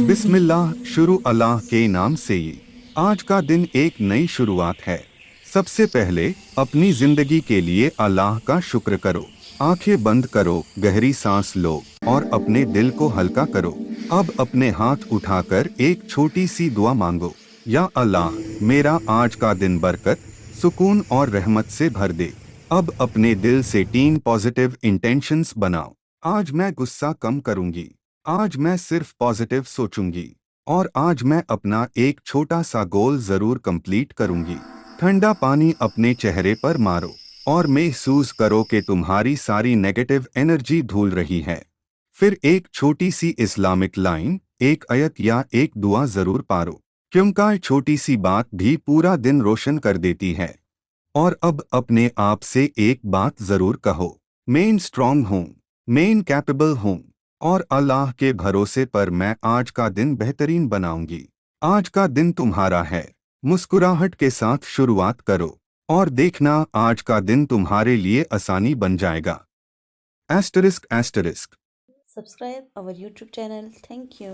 बिस्मिल्लाह, शुरू अल्लाह के नाम से ही। आज का दिन एक नई शुरुआत है। सबसे पहले अपनी जिंदगी के लिए अल्लाह का शुक्र करो। आंखें बंद करो, गहरी सांस लो और अपने दिल को हल्का करो। अब अपने हाथ उठाकर एक छोटी सी दुआ मांगो। या अल्लाह, मेरा आज का दिन बरकत, सुकून और रहमत से भर दे। अब अपने दिल से 3 पॉजिटिव इंटेंशंस बनाओ। आज मैं गुस्सा कम करूंगी। आज मैं सिर्फ पॉजिटिव सोचूंगी। और आज मैं अपना एक छोटा सा गोल जरूर कंप्लीट करूंगी। ठंडा पानी अपने चेहरे पर मारो और महसूस करो कि तुम्हारी सारी नेगेटिव एनर्जी धुल रही है। फिर एक छोटी सी इस्लामिक लाइन, एक आयत या एक दुआ जरूर पारो, क्योंकि छोटी सी बात भी पूरा दिन रोशन कर देती है। और अब अपने आप से एक बात जरूर कहो, मैं स्ट्रांग हूँ, मैं कैपेबल हूँ और अल्लाह के भरोसे पर मैं आज का दिन बेहतरीन बनाऊंगी। आज का दिन तुम्हारा है। मुस्कुराहट के साथ शुरुआत करो और देखना आज का दिन तुम्हारे लिए आसानी बन जाएगा। Asterisk asterisk. Subscribe our YouTube channel. Thank you.